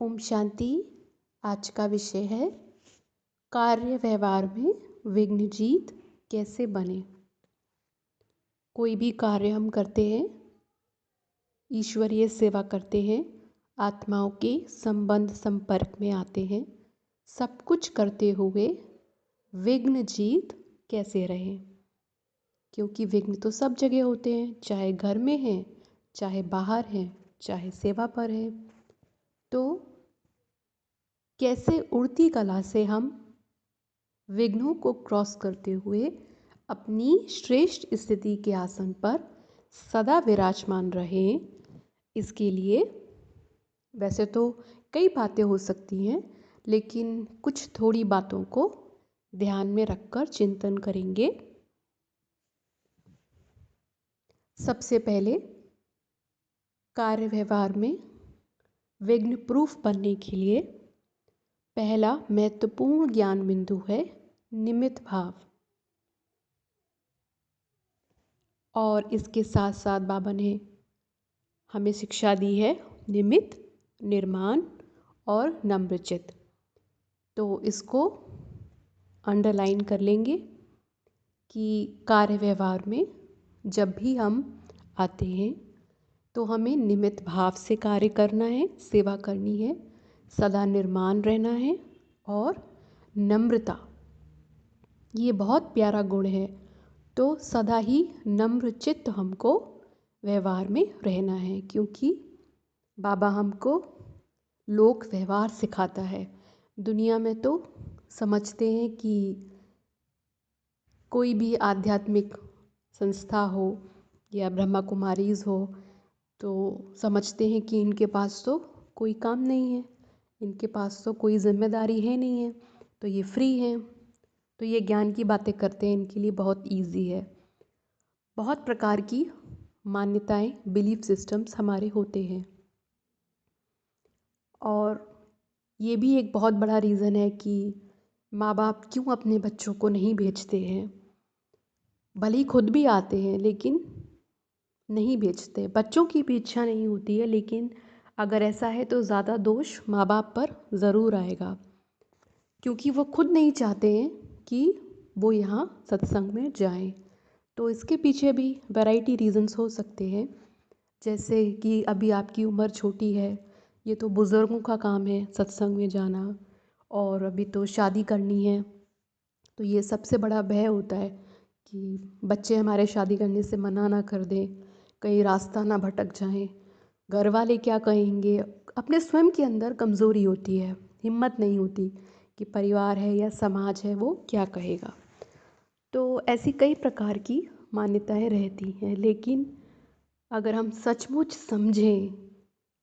ओम शांति। आज का विषय है कार्य व्यवहार में विघ्न जीत कैसे बने। कोई भी कार्य हम करते हैं, ईश्वरीय सेवा करते हैं, आत्माओं के संबंध संपर्क में आते हैं, सब कुछ करते हुए विघ्न जीत कैसे रहे। क्योंकि विघ्न तो सब जगह होते हैं, चाहे घर में हैं, चाहे बाहर हैं, चाहे सेवा पर है। तो कैसे उड़ती कला से हम विघ्नों को क्रॉस करते हुए अपनी श्रेष्ठ स्थिति के आसन पर सदा विराजमान रहें, इसके लिए वैसे तो कई बातें हो सकती हैं, लेकिन कुछ थोड़ी बातों को ध्यान में रखकर चिंतन करेंगे। सबसे पहले कार्य व्यवहार में विघ्न प्रूफ बनने के लिए पहला महत्वपूर्ण ज्ञान बिंदु है निमित्त भाव। और इसके साथ साथ बाबा ने हमें शिक्षा दी है निमित्त, निर्माण और नम्रचित्त। तो इसको अंडरलाइन कर लेंगे कि कार्य व्यवहार में जब भी हम आते हैं तो हमें निमित्त भाव से कार्य करना है, सेवा करनी है, सदा निर्माण रहना है और नम्रता, ये बहुत प्यारा गुण है। तो सदा ही नम्र चित्त हमको व्यवहार में रहना है, क्योंकि बाबा हमको लोक व्यवहार सिखाता है। दुनिया में तो समझते हैं कि कोई भी आध्यात्मिक संस्था हो या ब्रह्मा कुमारीज हो तो समझते हैं कि इनके पास तो कोई काम नहीं है, इनके पास तो कोई जिम्मेदारी है नहीं है, तो ये फ्री हैं, तो ये ज्ञान की बातें करते हैं, इनके लिए बहुत इजी है। बहुत प्रकार की मान्यताएं, बिलीफ सिस्टम्स हमारे होते हैं। और ये भी एक बहुत बड़ा रीज़न है कि माँ बाप क्यों अपने बच्चों को नहीं भेजते हैं। भले ही खुद भी आते हैं लेकिन नहीं भेजते, बच्चों की भी इच्छा नहीं होती है, लेकिन अगर ऐसा है तो ज़्यादा दोष माँ बाप पर ज़रूर आएगा, क्योंकि वो खुद नहीं चाहते हैं कि वो यहाँ सत्संग में जाएं। तो इसके पीछे भी वैरायटी रीज़न्स हो सकते हैं, जैसे कि अभी आपकी उम्र छोटी है, ये तो बुज़ुर्गों का काम है सत्संग में जाना, और अभी तो शादी करनी है, तो ये सबसे बड़ा भय होता है कि बच्चे हमारे शादी करने से मना ना कर दें, कहीं रास्ता ना भटक जाएं, घर वाले क्या कहेंगे। अपने स्वयं के अंदर कमज़ोरी होती है, हिम्मत नहीं होती कि परिवार है या समाज है वो क्या कहेगा। तो ऐसी कई प्रकार की मान्यताएं रहती हैं, लेकिन अगर हम सचमुच समझें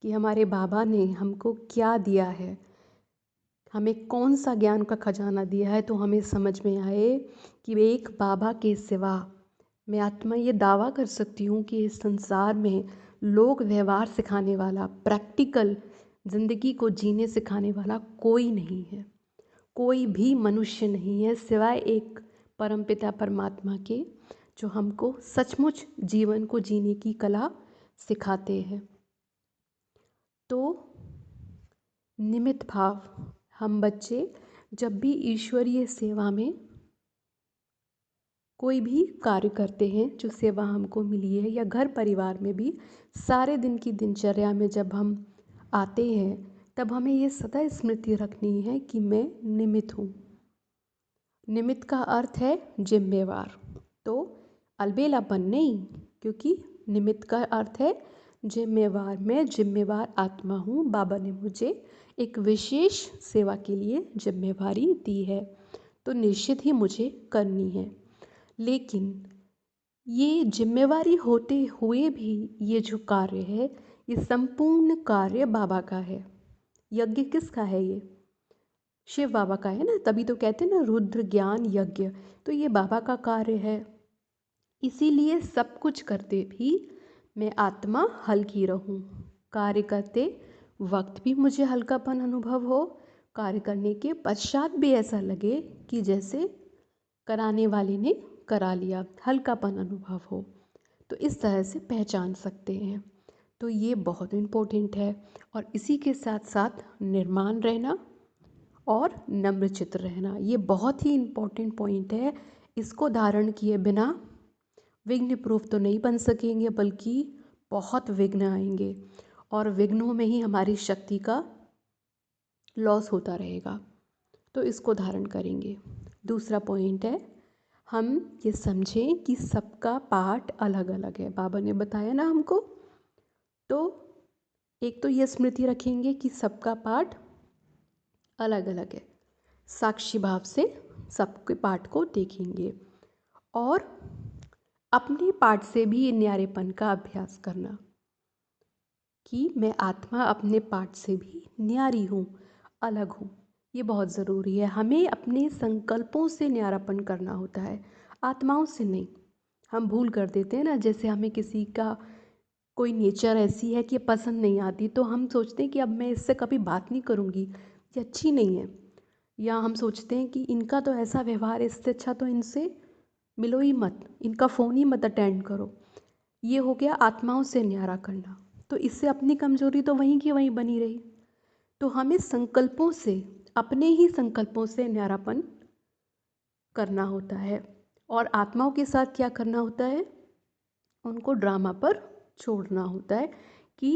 कि हमारे बाबा ने हमको क्या दिया है, हमें कौन सा ज्ञान का खजाना दिया है, तो हमें समझ में आए कि एक बाबा के सिवा मैं आत्मा ये दावा कर सकती हूँ कि इस संसार में लोक व्यवहार सिखाने वाला, प्रैक्टिकल ज़िंदगी को जीने सिखाने वाला कोई नहीं है, कोई भी मनुष्य नहीं है सिवाय एक परमपिता परमात्मा के, जो हमको सचमुच जीवन को जीने की कला सिखाते हैं। तो निमित्त भाव, हम बच्चे जब भी ईश्वरीय सेवा में कोई भी कार्य करते हैं, जो सेवा हमको मिली है, या घर परिवार में भी सारे दिन की दिनचर्या में जब हम आते हैं, तब हमें ये सदा स्मृति रखनी है कि मैं निमित्त हूँ। निमित्त का अर्थ है जिम्मेवार, तो अलबेलापन नहीं, क्योंकि निमित्त का अर्थ है जिम्मेवार। मैं जिम्मेवार आत्मा हूँ, बाबा ने मुझे एक विशेष सेवा के लिए जिम्मेवारी दी है, तो निश्चित ही मुझे करनी है। लेकिन ये जिम्मेवारी होते हुए भी ये जो कार्य है, ये संपूर्ण कार्य बाबा का है। यज्ञ किसका है? ये शिव बाबा का है ना, तभी तो कहते हैं ना रुद्र ज्ञान यज्ञ, तो ये बाबा का कार्य है। इसीलिए सब कुछ करते भी मैं आत्मा हल्की रहूं, कार्य करते वक्त भी मुझे हल्कापन अनुभव हो, कार्य करने के पश्चात भी ऐसा लगे कि जैसे कराने वाले ने करा लिया, हल्कापन अनुभव हो। तो इस तरह से पहचान सकते हैं। तो ये बहुत इम्पोर्टेंट है। और इसी के साथ साथ निर्माण रहना और नम्रचित्त रहना, ये बहुत ही इम्पोर्टेंट पॉइंट है। इसको धारण किए बिना विघ्न प्रूफ तो नहीं बन सकेंगे, बल्कि बहुत विघ्न आएंगे और विघ्नों में ही हमारी शक्ति का लॉस होता रहेगा। तो इसको धारण करेंगे। दूसरा पॉइंट है, हम ये समझें कि सबका पाठ अलग अलग है। बाबा ने बताया ना हमको। तो एक तो ये स्मृति रखेंगे कि सबका पाठ अलग अलग है। साक्षी भाव से सबके पाठ को देखेंगे और अपने पाठ से भी न्यारेपन का अभ्यास करना कि मैं आत्मा अपने पाठ से भी न्यारी हूँ, अलग हूँ। ये बहुत ज़रूरी है। हमें अपने संकल्पों से न्यारापन करना होता है, आत्माओं से नहीं। हम भूल कर देते हैं ना, जैसे हमें किसी का कोई नेचर ऐसी है कि पसंद नहीं आती, तो हम सोचते हैं कि अब मैं इससे कभी बात नहीं करूँगी, ये अच्छी नहीं है। या हम सोचते हैं कि इनका तो ऐसा व्यवहार, इससे अच्छा तो इनसे मिलो ही मत, इनका फ़ोन ही मत अटेंड करो। ये हो गया आत्माओं से न्यारा करना। तो इससे अपनी कमज़ोरी तो वहीं की वहीं बनी रही। तो हमें संकल्पों से, अपने ही संकल्पों से न्यारापन करना होता है। और आत्माओं के साथ क्या करना होता है, उनको ड्रामा पर छोड़ना होता है कि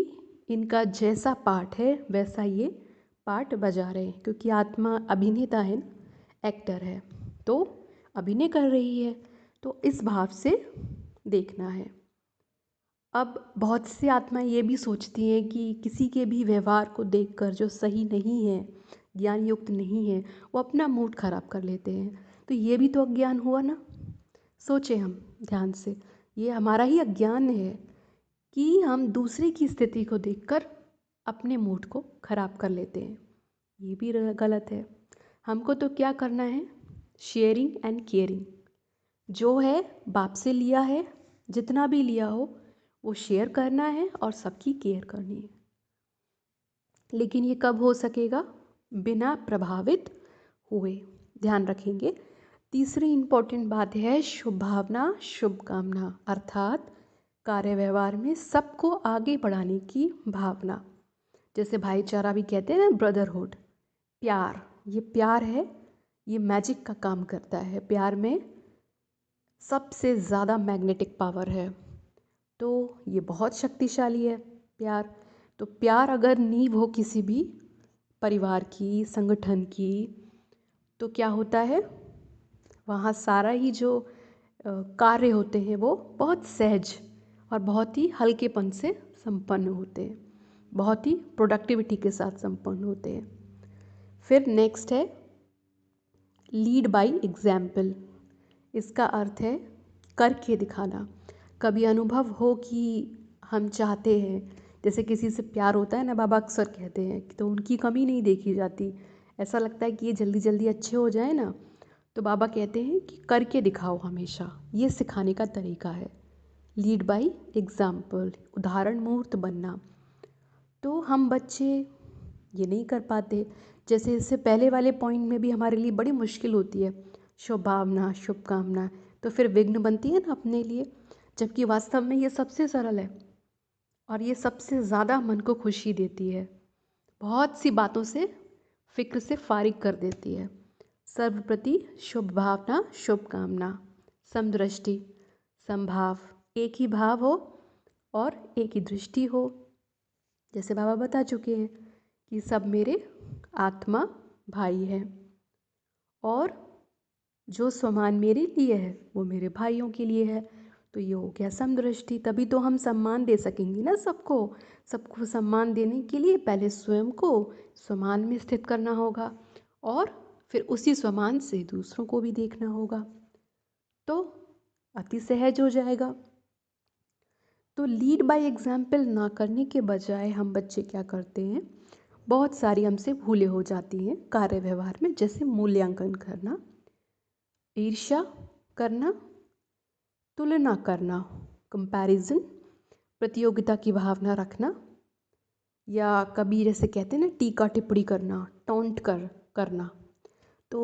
इनका जैसा पार्ट है वैसा ये पार्ट बजा रहे हैं, क्योंकि आत्मा अभिनेता है, एक्टर है, तो अभिनय कर रही है। तो इस भाव से देखना है। अब बहुत सी आत्माएं ये भी सोचती हैं कि किसी के भी व्यवहार को देखकर जो सही नहीं है, ज्ञान युक्त नहीं है, वो अपना मूड खराब कर लेते हैं। तो ये भी तो अज्ञान हुआ ना। सोचें हम ध्यान से, ये हमारा ही अज्ञान है कि हम दूसरे की स्थिति को देखकर अपने मूड को खराब कर लेते हैं। ये भी गलत है। हमको तो क्या करना है, शेयरिंग एंड केयरिंग। जो है बाप से लिया है, जितना भी लिया हो वो शेयर करना है और सबकी केयर करनी है। लेकिन ये कब हो सकेगा, बिना प्रभावित हुए। ध्यान रखेंगे। तीसरी इम्पोर्टेंट बात है शुभ भावना, शुभ कामना, अर्थात कार्य व्यवहार में सबको आगे बढ़ाने की भावना। जैसे भाईचारा भी कहते हैं ना, ब्रदरहुड, प्यार। ये प्यार है, ये मैजिक का काम करता है। प्यार में सबसे ज़्यादा मैग्नेटिक पावर है, तो ये बहुत शक्तिशाली है प्यार। तो प्यार अगर नींव हो किसी भी परिवार की, संगठन की, तो क्या होता है, वहाँ सारा ही जो कार्य होते हैं वो बहुत सहज और बहुत ही हल्केपन से संपन्न होते हैं, बहुत ही प्रोडक्टिविटी के साथ संपन्न होते हैं। फिर नेक्स्ट है लीड बाय एग्जाम्पल। इसका अर्थ है करके दिखाना। कभी अनुभव हो कि हम चाहते हैं, जैसे किसी से प्यार होता है ना, बाबा अक्सर कहते हैं कि तो उनकी कमी नहीं देखी जाती। ऐसा लगता है कि ये जल्दी जल्दी अच्छे हो जाए ना, तो बाबा कहते हैं कि करके दिखाओ हमेशा। ये सिखाने का तरीका है, लीड बाय एग्जाम्पल, उदाहरण मूर्त बनना। तो हम बच्चे ये नहीं कर पाते। जैसे इससे पहले वाले पॉइंट में भी हमारे लिए बड़ी मुश्किल होती है, शुभ भावना, शुभकामना, तो फिर विघ्न बनती है ना अपने लिए। जबकि वास्तव में ये सबसे सरल है और ये सबसे ज़्यादा मन को खुशी देती है, बहुत सी बातों से फिक्र से फारिग कर देती है। सर्वप्रति शुभ भावना, शुभकामना, समदृष्टि, समभाव, एक ही भाव हो और एक ही दृष्टि हो। जैसे बाबा बता चुके हैं कि सब मेरे आत्मा भाई हैं और जो सम्मान मेरे लिए है वो मेरे भाइयों के लिए है। तो ये हो गया समदृष्टि। तभी तो हम सम्मान दे सकेंगे ना सबको। सबको सम्मान देने के लिए पहले स्वयं को सम्मान में स्थित करना होगा और फिर उसी सम्मान से दूसरों को भी देखना होगा, तो अति सहज हो जाएगा। तो लीड बाय एग्जाम्पल ना करने के बजाय हम बच्चे क्या करते हैं, बहुत सारी हमसे भूलें हो जाती हैं कार्य व्यवहार में। जैसे मूल्यांकन करना, ईर्ष्या करना, तुलना करना, कंपैरिजन, प्रतियोगिता की भावना रखना, या कभी जैसे कहते हैं ना टीका टिप्पणी करना, टॉन्ट करना, तो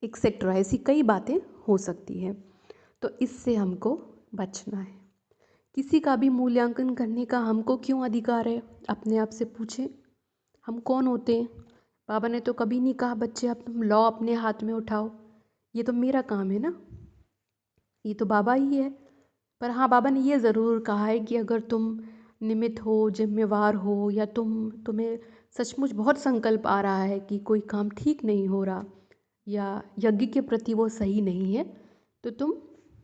एक्सेट्रा, ऐसी कई बातें हो सकती हैं। तो इससे हमको बचना है। किसी का भी मूल्यांकन करने का हमको क्यों अधिकार है? अपने आप से पूछें, हम कौन होते हैं? बाबा ने तो कभी नहीं कहा बच्चे अब तुम लॉ अपने हाथ में उठाओ, ये तो मेरा काम है ना, ये तो बाबा ही है। पर हाँ, बाबा ने ये ज़रूर कहा है कि अगर तुम निमित्त हो, जिम्मेवार हो, या तुम्हें सचमुच बहुत संकल्प आ रहा है कि कोई काम ठीक नहीं हो रहा या यज्ञ के प्रति वो सही नहीं है, तो तुम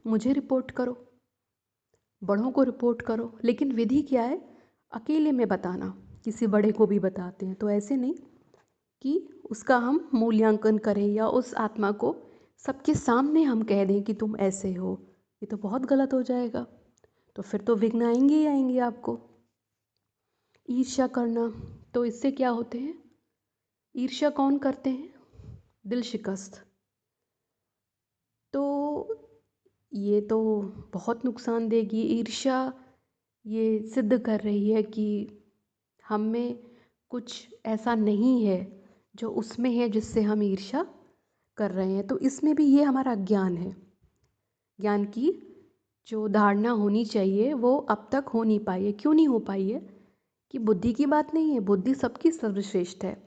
मुझे रिपोर्ट करो, बड़ों को रिपोर्ट करो। लेकिन विधि क्या है? अकेले में बताना। किसी बड़े को भी बताते हैं तो ऐसे नहीं कि उसका हम मूल्यांकन करें या उस आत्मा को सबके सामने हम कह दें कि तुम ऐसे हो, ये तो बहुत गलत हो जाएगा। तो फिर तो विघ्न आएंगे ही आएंगे आपको। ईर्ष्या करना, तो इससे क्या होते हैं? ईर्ष्या कौन करते हैं? दिल शिकस्त। तो ये तो बहुत नुकसान देगी ईर्ष्या। ये सिद्ध कर रही है कि हम में कुछ ऐसा नहीं है जो उसमें है जिससे हम ईर्ष्या कर रहे हैं। तो इसमें भी ये हमारा ज्ञान है। ज्ञान की जो धारणा होनी चाहिए वो अब तक हो नहीं पाई है। क्यों नहीं हो पाई है? कि बुद्धि की बात नहीं है, बुद्धि सबकी सर्वश्रेष्ठ है।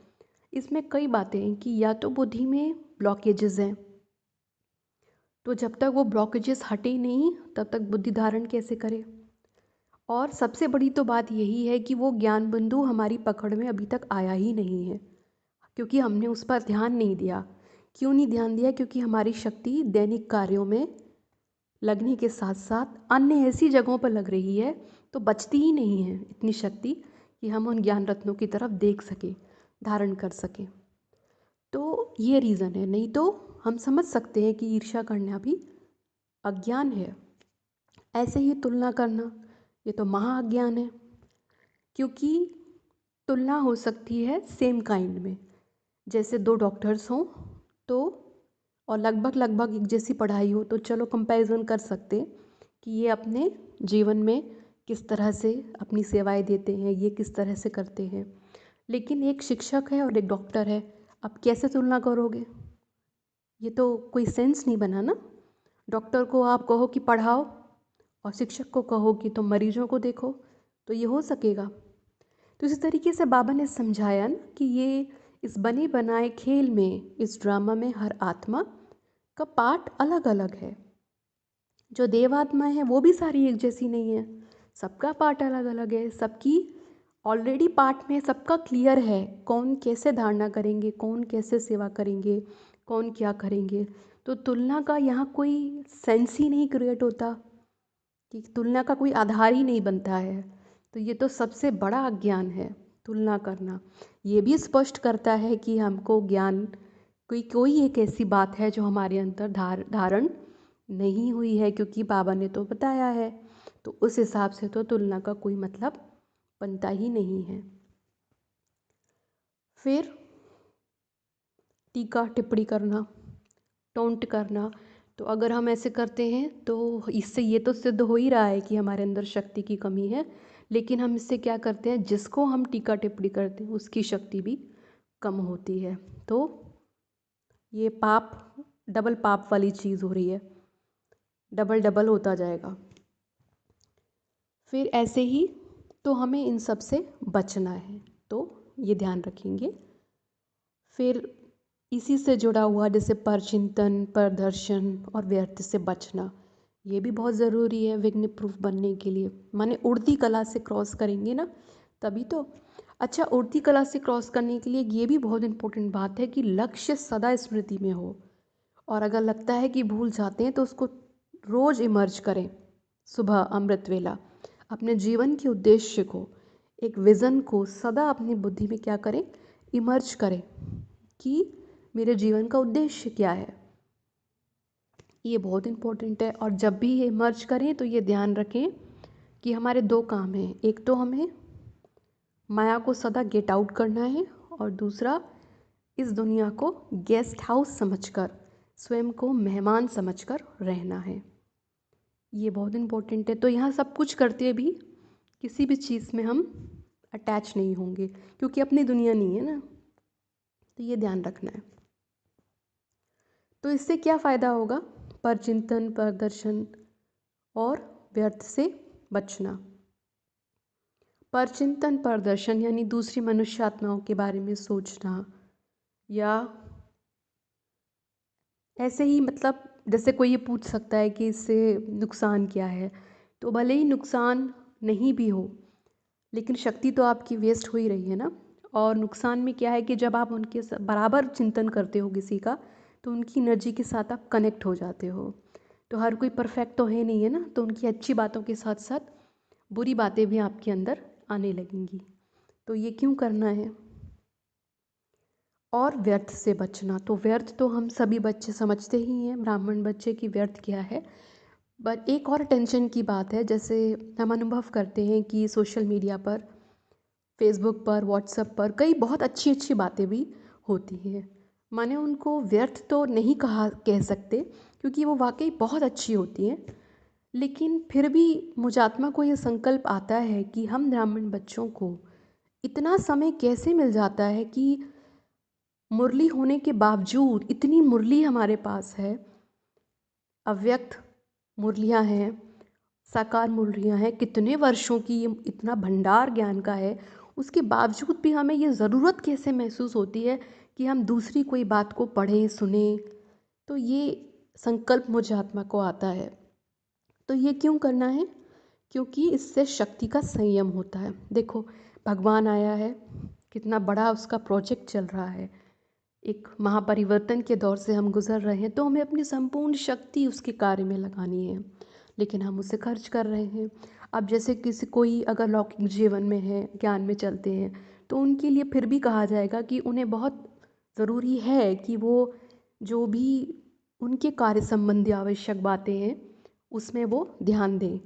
इसमें कई बातें हैं कि या तो बुद्धि में ब्लॉकेजेस हैं, तो जब तक वो ब्लॉकेजेस हटे नहीं तब तक बुद्धि धारण कैसे करे? और सबसे बड़ी तो बात यही है कि वो ज्ञान बिंदु हमारी पकड़ में अभी तक आया ही नहीं है, क्योंकि हमने उस पर ध्यान नहीं दिया। क्यों नहीं ध्यान दिया? क्योंकि हमारी शक्ति दैनिक कार्यों में लगने के साथ साथ अन्य ऐसी जगहों पर लग रही है, तो बचती ही नहीं है इतनी शक्ति कि हम उन ज्ञान रत्नों की तरफ देख सकें, धारण कर सकें। तो ये रीज़न है। नहीं तो हम समझ सकते हैं कि ईर्ष्या करना भी अज्ञान है। ऐसे ही तुलना करना, ये तो महाअज्ञान है, क्योंकि तुलना हो सकती है सेम काइंड में। जैसे दो डॉक्टर्स हों तो और लगभग लगभग एक जैसी पढ़ाई हो, तो चलो कंपैरिजन कर सकते हैं कि ये अपने जीवन में किस तरह से अपनी सेवाएं देते हैं, ये किस तरह से करते हैं। लेकिन एक शिक्षक है और एक डॉक्टर है, अब कैसे तुलना करोगे? ये तो कोई सेंस नहीं बना ना। डॉक्टर को आप कहो कि पढ़ाओ और शिक्षक को कहो कि तुम मरीजों को देखो, तो ये हो सकेगा? तो इसी तरीके से बाबा ने समझाया ना कि ये इस बने बनाए खेल में, इस ड्रामा में हर आत्मा का पार्ट अलग अलग है। जो देवात्माएं हैं वो भी सारी एक जैसी नहीं है, सबका पार्ट अलग अलग है। सबकी ऑलरेडी पार्ट में सबका क्लियर है कौन कैसे धारणा करेंगे, कौन कैसे सेवा करेंगे, कौन क्या करेंगे। तो तुलना का यहाँ कोई सेंस ही नहीं क्रिएट होता, कि तुलना का कोई आधार ही नहीं बनता है। तो ये तो सबसे बड़ा अज्ञान है तुलना करना। ये भी स्पष्ट करता है कि हमको ज्ञान कोई कोई एक ऐसी बात है जो हमारे अंदर धारण नहीं हुई है, क्योंकि बाबा ने तो बताया है। तो उस हिसाब से तो तुलना का कोई मतलब बनता ही नहीं है। फिर टीका टिप्पणी करना, टोंट करना, तो अगर हम ऐसे करते हैं तो इससे ये तो सिद्ध हो ही रहा है कि हमारे अंदर शक्ति की कमी है। लेकिन हम इससे क्या करते हैं, जिसको हम टीका टिप्पणी करते हैं उसकी शक्ति भी कम होती है। तो ये पाप, डबल पाप वाली चीज़ हो रही है, डबल डबल होता जाएगा। फिर ऐसे ही तो हमें इन सब से बचना है, तो ये ध्यान रखेंगे। फिर इसी से जुड़ा हुआ जैसे परचिंतन, प्रदर्शन और व्यर्थ से बचना, ये भी बहुत ज़रूरी है विघ्न प्रूफ बनने के लिए। माने उड़ती कला से क्रॉस करेंगे ना तभी तो। अच्छा, उड़ती कला से क्रॉस करने के लिए ये भी बहुत इम्पोर्टेंट बात है कि लक्ष्य सदा स्मृति में हो। और अगर लगता है कि भूल जाते हैं तो उसको रोज़ इमर्ज करें। सुबह अमृत वेला अपने जीवन के उद्देश्य को, एक विज़न को सदा अपनी बुद्धि में क्या करें, इमर्ज करें कि मेरे जीवन का उद्देश्य क्या है। ये बहुत इम्पोर्टेंट है। और जब भी ये इमर्ज करें तो ये ध्यान रखें कि हमारे दो काम हैं, एक तो हमें माया को सदा गेट आउट करना है, और दूसरा इस दुनिया को गेस्ट हाउस समझकर, स्वयं को मेहमान समझकर रहना है। ये बहुत इम्पोर्टेंट है। तो यहाँ सब कुछ करते भी किसी भी चीज़ में हम अटैच नहीं होंगे, क्योंकि अपनी दुनिया नहीं है ना। तो ये ध्यान रखना है। तो इससे क्या फ़ायदा होगा? परचिंतन, प्रदर्शन और व्यर्थ से बचना। परचिंतन प्रदर्शन यानी दूसरी मनुष्य आत्माओं के बारे में सोचना, या ऐसे ही मतलब जैसे कोई ये पूछ सकता है कि इससे नुकसान क्या है, तो भले ही नुकसान नहीं भी हो, लेकिन शक्ति तो आपकी वेस्ट हो ही रही है ना। और नुकसान में क्या है कि जब आप उनके बराबर चिंतन करते हो किसी का, तो उनकी एनर्जी के साथ आप कनेक्ट हो जाते हो। तो हर कोई परफेक्ट तो है नहीं है ना, तो उनकी अच्छी बातों के साथ साथ बुरी बातें भी आपके अंदर आने लगेंगी। तो ये क्यों करना है। और व्यर्थ से बचना, तो व्यर्थ तो हम सभी बच्चे समझते ही हैं, ब्राह्मण बच्चे की व्यर्थ क्या है। बट एक और टेंशन की बात है, जैसे हम अनुभव करते हैं कि सोशल मीडिया पर, फेसबुक पर, व्हाट्सएप पर कई बहुत अच्छी अच्छी बातें भी होती हैं। माने उनको व्यर्थ तो नहीं कह सकते, क्योंकि वो वाकई बहुत अच्छी होती हैं। लेकिन फिर भी मुझात्मा को ये संकल्प आता है कि हम ब्राह्मण बच्चों को इतना समय कैसे मिल जाता है कि मुरली होने के बावजूद, इतनी मुरली हमारे पास है, अव्यक्त मुरलियाँ हैं, साकार मुरलियाँ हैं, कितने वर्षों की ये इतना भंडार ज्ञान का है, उसके बावजूद भी हमें ये ज़रूरत कैसे महसूस होती है कि हम दूसरी कोई बात को पढ़ें सुने। तो ये संकल्प मुझे आत्मा को आता है। तो ये क्यों करना है, क्योंकि इससे शक्ति का संयम होता है। देखो, भगवान आया है, कितना बड़ा उसका प्रोजेक्ट चल रहा है, एक महापरिवर्तन के दौर से हम गुजर रहे हैं, तो हमें अपनी संपूर्ण शक्ति उसके कार्य में लगानी है, लेकिन हम उसे खर्च कर रहे हैं। अब जैसे किसी कोई अगर लौकिक जीवन में है, ज्ञान में चलते हैं, तो उनके लिए फिर भी कहा जाएगा कि उन्हें बहुत ज़रूरी है कि वो जो भी उनके कार्य संबंधी आवश्यक बातें हैं उसमें वो ध्यान दें।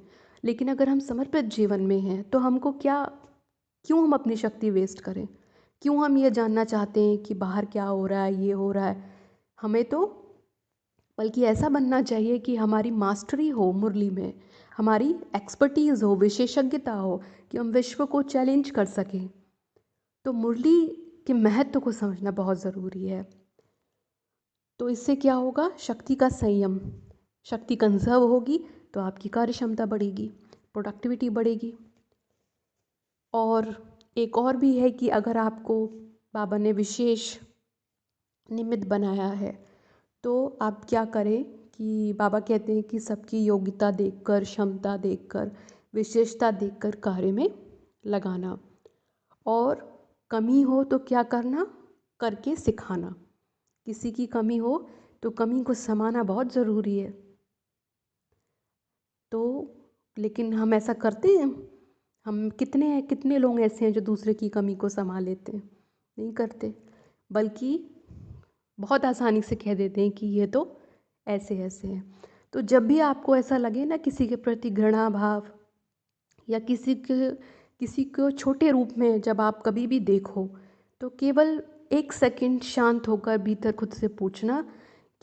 लेकिन अगर हम समर्पित जीवन में हैं, तो हमको क्या, क्यों हम अपनी शक्ति वेस्ट करें, क्यों हम ये जानना चाहते हैं कि बाहर क्या हो रहा है, ये हो रहा है। हमें तो बल्कि ऐसा बनना चाहिए कि हमारी मास्टरी हो मुरली में, हमारी एक्सपर्टीज़ हो, विशेषज्ञता हो, कि हम विश्व को चैलेंज कर सकें। तो मुरली के महत्व को समझना बहुत ज़रूरी है। तो इससे क्या होगा, शक्ति का संयम, शक्ति कंजर्व होगी तो आपकी कार्य क्षमता बढ़ेगी, प्रोडक्टिविटी बढ़ेगी। और एक और भी है कि अगर आपको बाबा ने विशेष निमित्त बनाया है, तो आप क्या करें कि बाबा कहते हैं कि सबकी योग्यता देखकर, क्षमता देखकर, विशेषता देखकर कार्य में लगाना, और कमी हो तो क्या करना, करके सिखाना। किसी की कमी हो तो कमी को समाना बहुत ज़रूरी है। तो लेकिन हम ऐसा करते हैं, हम कितने लोग ऐसे हैं जो दूसरे की कमी को समा लेते हैं, नहीं करते, बल्कि बहुत आसानी से कह देते हैं कि ये तो ऐसे ऐसे है। तो जब भी आपको ऐसा लगे ना, किसी के प्रति घृणा भाव, या किसी को छोटे रूप में जब आप कभी भी देखो, तो केवल एक सेकंड शांत होकर भीतर खुद से पूछना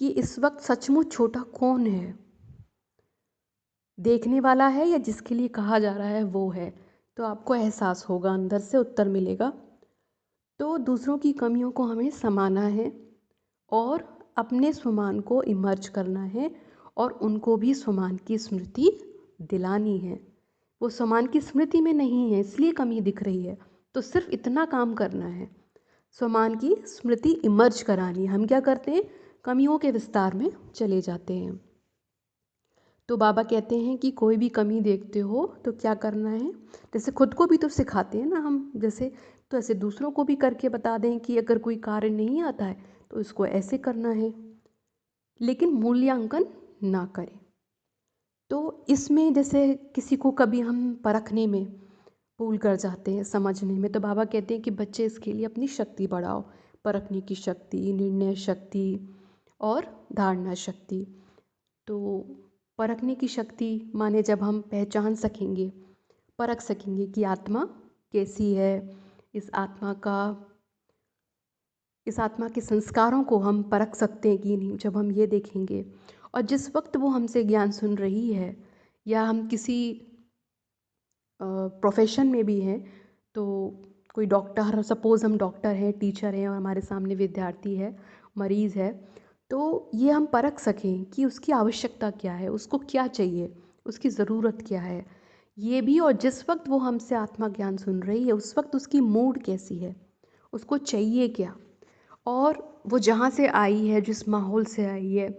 कि इस वक्त सचमुच छोटा कौन है, देखने वाला है या जिसके लिए कहा जा रहा है वो है। तो आपको एहसास होगा, अंदर से उत्तर मिलेगा। तो दूसरों की कमियों को हमें समाना है और अपने स्वमान को इमर्ज करना है, और उनको भी स्वमान की स्मृति दिलानी है। वो स्वमान की स्मृति में नहीं है, इसलिए कमी दिख रही है। तो सिर्फ इतना काम करना है, स्वमान की स्मृति इमर्ज करानी। हम क्या करते हैं, कमियों के विस्तार में चले जाते हैं। तो बाबा कहते हैं कि कोई भी कमी देखते हो तो क्या करना है, जैसे खुद को भी तो सिखाते हैं ना हम, जैसे तो ऐसे दूसरों को भी करके बता दें कि अगर कोई कार्य नहीं आता है तो इसको ऐसे करना है, लेकिन मूल्यांकन ना करें। तो इसमें जैसे किसी को कभी हम परखने में भूल कर जाते हैं, समझने में, तो बाबा कहते हैं कि बच्चे इसके लिए अपनी शक्ति बढ़ाओ, परखने की शक्ति, निर्णय शक्ति और धारणा शक्ति। तो परखने की शक्ति माने जब हम पहचान सकेंगे, परख सकेंगे कि आत्मा कैसी है, इस आत्मा का, इस आत्मा के संस्कारों को हम परख सकते हैं कि नहीं, जब हम ये देखेंगे। और जिस वक्त वो हमसे ज्ञान सुन रही है, या हम किसी प्रोफेशन में भी हैं, तो कोई डॉक्टर, सपोज़ हम डॉक्टर हैं, टीचर हैं, और हमारे सामने विद्यार्थी है, मरीज़ है, तो ये हम परख सकें कि उसकी आवश्यकता क्या है, उसको क्या चाहिए, उसकी ज़रूरत क्या है, ये भी, और जिस वक्त वो हमसे आत्मा ज्ञान सुन रही है उस वक्त उसकी मूड कैसी है, उसको चाहिए क्या, और वो जहाँ से आई है, जिस माहौल से आई है,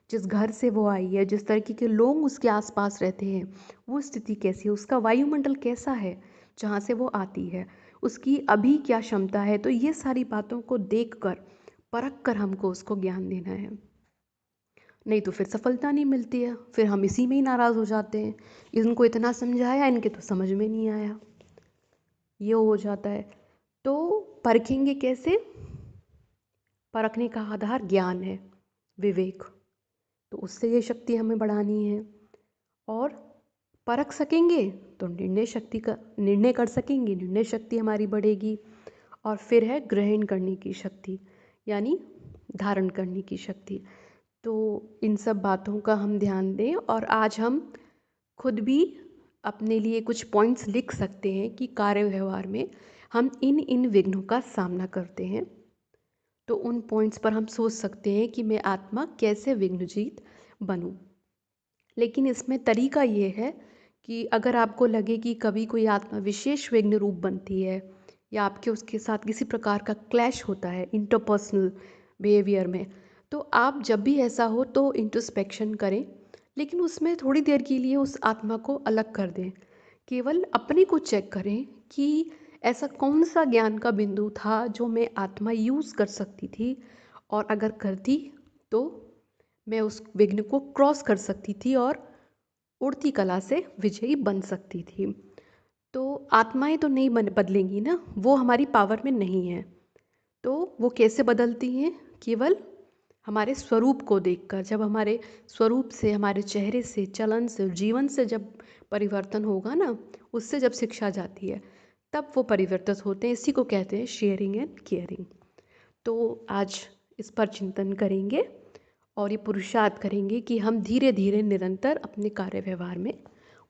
जिस घर से वो आई है, जिस तरीके के लोग उसके आसपास रहते हैं, वो स्थिति कैसी है, उसका वायुमंडल कैसा है जहाँ से वो आती है, उसकी अभी क्या क्षमता है। तो ये सारी बातों को देख कर, परख कर हमको उसको ज्ञान देना है। नहीं तो फिर सफलता नहीं मिलती है, फिर हम इसी में ही नाराज़ हो जाते हैं, इनको इतना समझाया, इनके तो समझ में नहीं आया, ये हो जाता है। तो परखेंगे कैसे? परखने का आधार ज्ञान है, विवेक। तो उससे ये शक्ति हमें बढ़ानी है, और परख सकेंगे तो निर्णय कर सकेंगे, निर्णय शक्ति हमारी बढ़ेगी। और फिर है ग्रहण करने की शक्ति, यानी धारण करने की शक्ति। तो इन सब बातों का हम ध्यान दें, और आज हम खुद भी अपने लिए कुछ पॉइंट्स लिख सकते हैं कि कार्य व्यवहार में हम इन इन विघ्नों का सामना करते हैं। तो उन पॉइंट्स पर हम सोच सकते हैं कि मैं आत्मा कैसे विघ्नजीत बनूं। लेकिन इसमें तरीका ये है कि अगर आपको लगे कि कभी कोई आत्मा विशेष विघ्न रूप बनती है, या आपके उसके साथ किसी प्रकार का क्लैश होता है इंटरपर्सनल बिहेवियर में, तो आप जब भी ऐसा हो तो इंट्रोस्पेक्शन करें, लेकिन उसमें थोड़ी देर के लिए उस आत्मा को अलग कर दें। केवल अपने को चेक करें कि ऐसा कौन सा ज्ञान का बिंदु था जो मैं आत्मा यूज़ कर सकती थी, और अगर करती तो मैं उस विघ्न को क्रॉस कर सकती थी और उड़ती कला से विजयी बन सकती थी। तो आत्माएं तो नहीं बदलेंगी ना, वो हमारी पावर में नहीं है। तो वो कैसे बदलती हैं? केवल हमारे स्वरूप को देखकर। जब हमारे स्वरूप से, हमारे चेहरे से, चलन से, जीवन से जब परिवर्तन होगा ना, उससे जब शिक्षा जाती है, तब वो परिवर्तित होते हैं। इसी को कहते हैं शेयरिंग एंड केयरिंग। तो आज इस पर चिंतन करेंगे, और ये पुरुषार्थ करेंगे कि हम धीरे धीरे निरंतर अपने कार्य व्यवहार में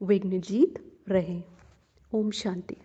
विघ्न जीत रहें। ओम शांति।